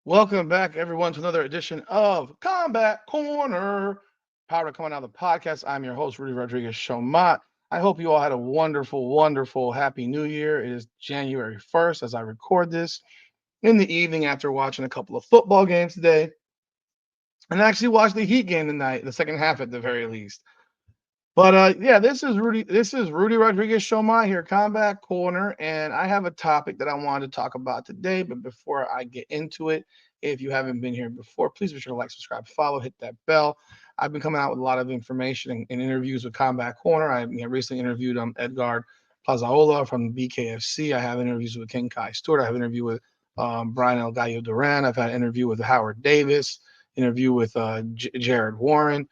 Welcome back, everyone, to another edition of Combat Corner. Power coming out of the podcast. I'm your host, Rudy Rodriguez Shomot. I hope you all had a wonderful, wonderful, happy new year. It is January 1st as I record this in the evening after watching a couple of football games today. And I actually watched the Heat game tonight, the second half at the very least. But yeah, this is Rudy. This is Rudy Rodriguez Shomai here, Combat Corner, and I have a topic that I wanted to talk about today. But before I get into it, if you haven't been here before, please be sure to like, subscribe, follow, hit that bell. I've been coming out with a lot of information and interviews with Combat Corner. I recently interviewed Edgar Plazaola from BKFC. I have interviews with Ken Kai Stewart. I have an interview with Brian El Gallo Duran. I've had an interview with Howard Davis. Interview with Jared Warren.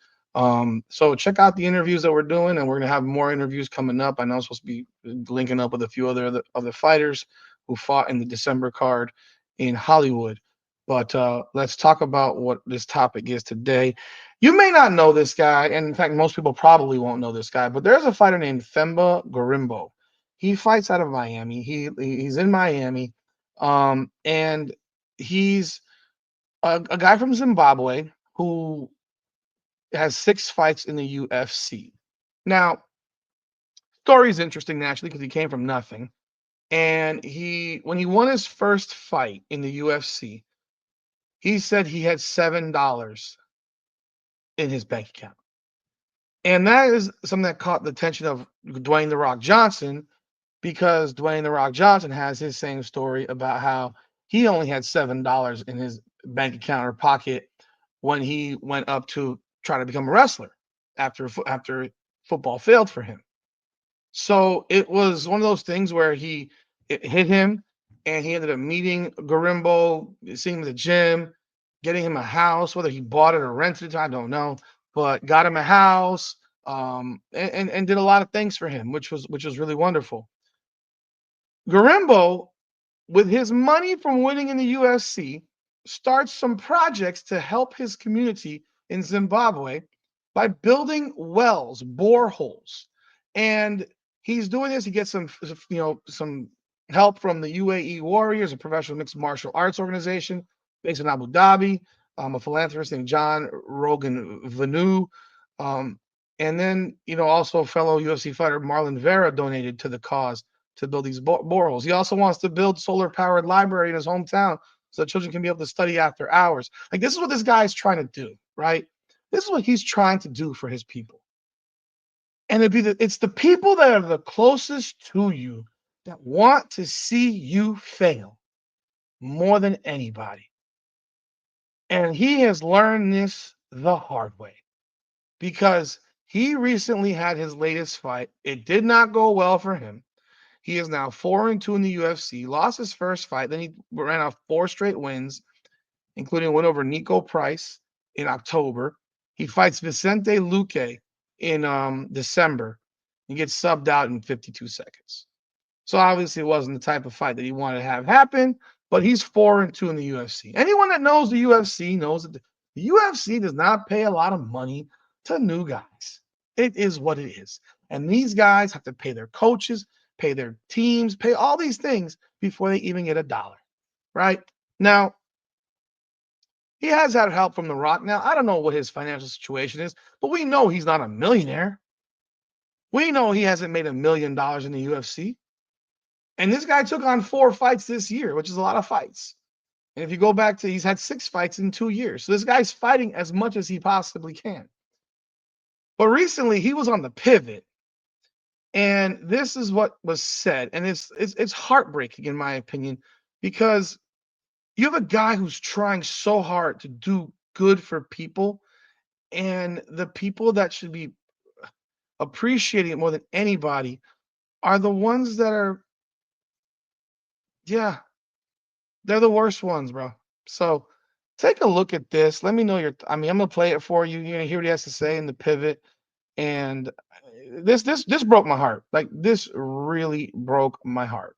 So check out the interviews that we're doing, and we're gonna have more interviews coming up. I know I'm supposed to be linking up with a few other fighters who fought in the December card in Hollywood. But let's talk about what this topic is today. You may not know this guy, and in fact, most people probably won't know this guy. But there's a fighter named Themba Gorimbo. He fights out of Miami. He's in Miami, and he's a guy from Zimbabwe who has 6 fights in the UFC. Now, story is interesting naturally because he came from nothing. And when he won his first fight in the UFC, he said he had $7 in his bank account. And that is something that caught the attention of Dwayne The Rock Johnson because Dwayne The Rock Johnson has his same story about how he only had $7 in his bank account or pocket when he went up to try to become a wrestler after football failed for him. So it was one of those things where it hit him, and he ended up meeting Gorimbo, seeing him at the gym, getting him a house. Whether he bought it or rented it, I don't know, but got him a house, and did a lot of things for him, which was really wonderful. Gorimbo, with his money from winning in the UFC, starts some projects to help his community in Zimbabwe by building wells, boreholes. And he's doing this. He gets some help from the UAE Warriors, a professional mixed martial arts organization based in Abu Dhabi, a philanthropist named John Rogan Vanu. And then, also fellow UFC fighter Marlon Vera donated to the cause to build these boreholes. He also wants to build solar-powered library in his hometown so children can be able to study after hours. Like, this is what this guy is trying to do, right? This is what he's trying to do for his people. And it's the people that are the closest to you that want to see you fail more than anybody. And he has learned this the hard way because he recently had his latest fight. It did not go well for him. He is now 4-2 in the UFC. Lost his first fight. Then he ran off 4 straight wins, including a win over Nico Price in October. He fights Vicente Luque in December. He gets subbed out in 52 seconds. So obviously it wasn't the type of fight that he wanted to have happen, but he's 4-2 in the UFC. Anyone that knows the UFC knows that the UFC does not pay a lot of money to new guys. It is what it is. And these guys have to pay their coaches, pay their teams, pay all these things before they even get $1, right? Now, he has had help from The Rock. Now, I don't know what his financial situation is, but we know he's not a millionaire. We know he hasn't made $1 million in the UFC. And this guy took on 4 fights this year, which is a lot of fights. And if you go back to, he's had 6 fights in 2 years. So this guy's fighting as much as he possibly can. But recently, he was on the pivot. And this is what was said. And it's heartbreaking, in my opinion, because you have a guy who's trying so hard to do good for people, and the people that should be appreciating it more than anybody are the ones that are, yeah, they're the worst ones, bro. So take a look at this. Let me know I'm gonna play it for you. You're gonna hear what he has to say in the pivot. And this broke my heart. Like, this really broke my heart.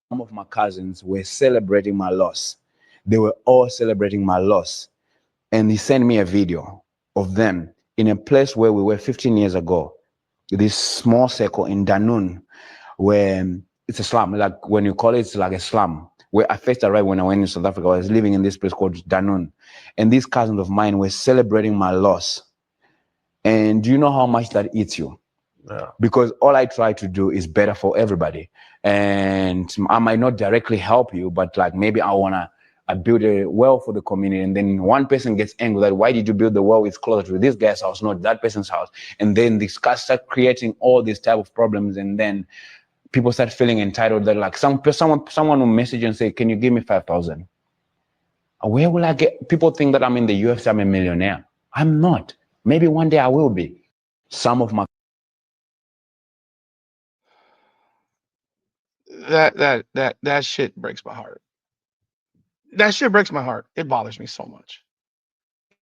Some of my cousins were celebrating my loss. They were all celebrating my loss. And he sent me a video of them in a place where we were 15 years ago, this small circle in Danun, where it's a slum. Like, when you call it, it's like a slum where I first arrived when I went in South Africa. I was living in this place called Danone, and these cousins of mine were celebrating my loss. And do you know how much that eats you? Yeah. Because all I try to do is better for everybody. And I might not directly help you, but like maybe I build a well for the community, and then one person gets angry that why did you build the well? It's closer to this guy's house, not that person's house. And then this guys start creating all these type of problems, and then people start feeling entitled. That like someone will message and say, "Can you give me 5,000?" Where will I get? People think that I'm in the UFC, I'm a millionaire. I'm not. Maybe one day I will be. Some of my That shit breaks my heart. That shit breaks my heart. It bothers me so much.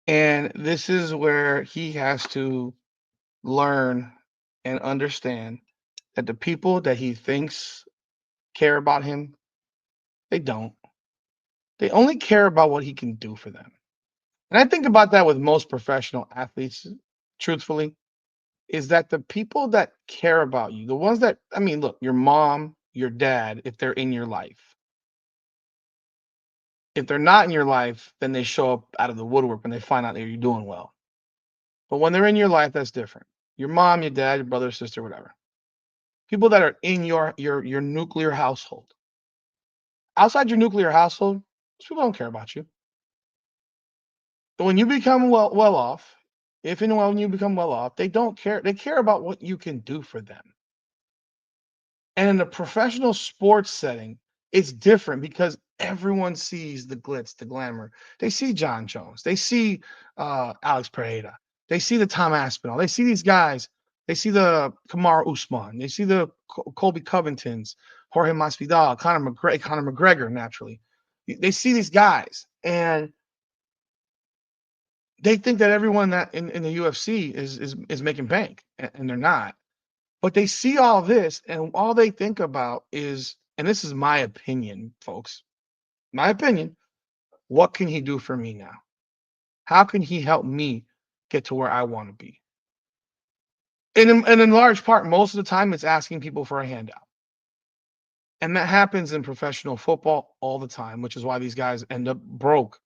And this is where he has to learn and understand that the people that he thinks care about him, they don't. They only care about what he can do for them. And I think about that with most professional athletes, truthfully, is that the people that care about you, the ones that, I mean, look, your mom, your dad, if they're in your life, if they're not in your life, then they show up out of the woodwork when they find out that you're doing well. But when they're in your life, that's different. Your mom, your dad, your brother, sister, whatever. People that are in your nuclear household. Outside your nuclear household, people don't care about you. But when you become well off, if and when you become well off, they don't care. They care about what you can do for them. And in a professional sports setting, it's different because everyone sees the glitz, the glamour. They see John Jones. They see Alex Pereira. They see the Tom Aspinall. They see these guys. They see the Kamaru Usman. They see the Colby Covingtons, Jorge Masvidal, Conor McGregor, naturally. They see these guys, and they think that everyone that in the UFC is making bank, and they're not. But they see all this, and all they think about is, and this is my opinion, folks, my opinion, what can he do for me now? How can he help me get to where I want to be? And in large part, most of the time, it's asking people for a handout. And that happens in professional football all the time, which is why these guys end up broke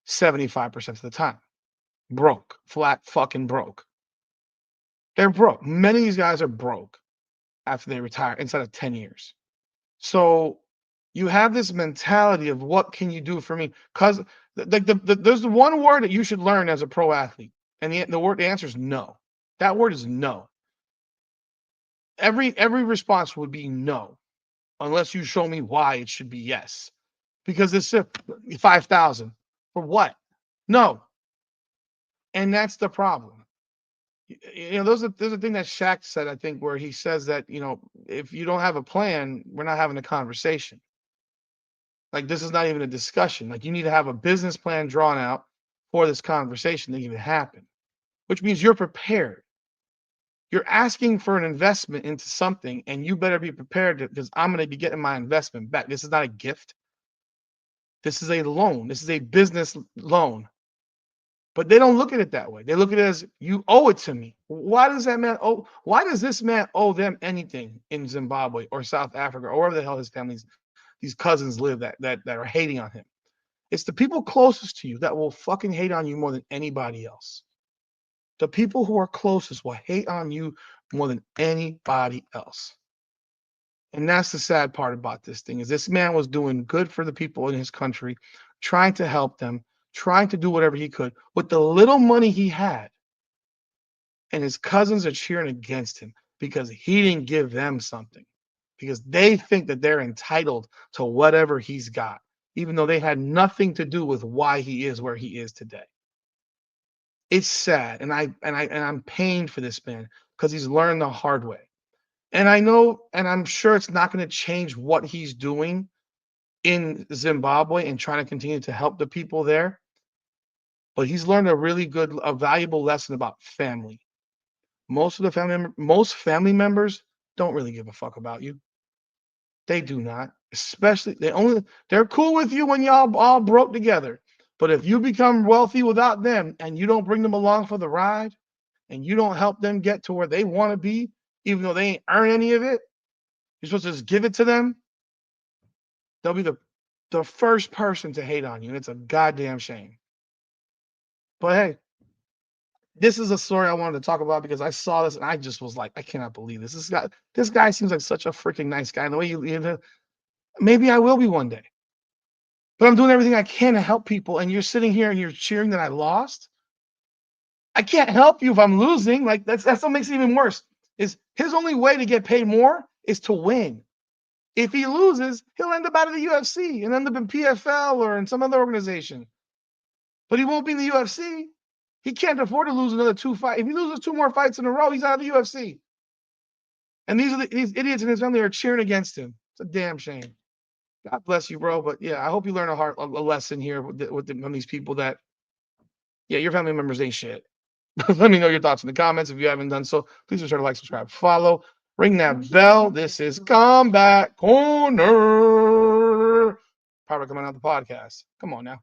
75% of the time. Broke, flat fucking broke. They're broke. Many of these guys are broke after they retire inside of 10 years. So you have this mentality of what can you do for me? Because there's the one word that you should learn as a pro athlete, and the answer is no. That word is no. Every response would be no, unless you show me why it should be yes. Because it's 5,000 for what? No, and that's the problem. There's a thing that Shaq said, I think, where he says that if you don't have a plan, we're not having a conversation. Like, this is not even a discussion. Like, you need to have a business plan drawn out for this conversation to even happen, which means you're prepared. You're asking for an investment into something, and you better be prepared because I'm going to be getting my investment back. This is not a gift. This is a loan. This is a business loan. But they don't look at it that way. They look at it as you owe it to me. Why does this man owe them anything in Zimbabwe or South Africa or wherever the hell his families, these cousins live that are hating on him? It's the people closest to you that will fucking hate on you more than anybody else. The people who are closest will hate on you more than anybody else. And that's the sad part about this thing is this man was doing good for the people in his country, trying to help them, trying to do whatever he could with the little money he had. And his cousins are cheering against him because he didn't give them something, because they think that they're entitled to whatever he's got, even though they had nothing to do with why he is where he is today. It's sad, and I'm pained for this man because he's learned the hard way. And I know, and I'm sure it's not going to change what he's doing in Zimbabwe and trying to continue to help the people there. But he's learned a valuable lesson about family. Most family members don't really give a fuck about you. They do not. Especially they're cool with you when y'all all broke together. But if you become wealthy without them and you don't bring them along for the ride and you don't help them get to where they want to be, even though they ain't earn any of it, you're supposed to just give it to them. They'll be the first person to hate on you. And it's a goddamn shame. But hey, this is a story I wanted to talk about because I saw this and I just was like, I cannot believe this. This guy seems like such a freaking nice guy. And the way maybe I will be one day. But I'm doing everything I can to help people. And you're sitting here and you're cheering that I lost. I can't help you if I'm losing. Like that's what makes it even worse. Is his only way to get paid more is to win. If he loses, he'll end up out of the UFC and end up in PFL or in some other organization. But he won't be in the UFC. He can't afford to lose another 2 fights. If he loses 2 more fights in a row, he's out of the UFC. And these idiots in his family are cheering against him. It's a damn shame. God bless you, bro. But yeah, I hope you learn a lesson here from these people that, yeah, your family members ain't shit. Let me know your thoughts in the comments. If you haven't done so, please be sure to like, subscribe, follow, ring that bell. This is Combat Corner. Probably coming out the podcast. Come on now.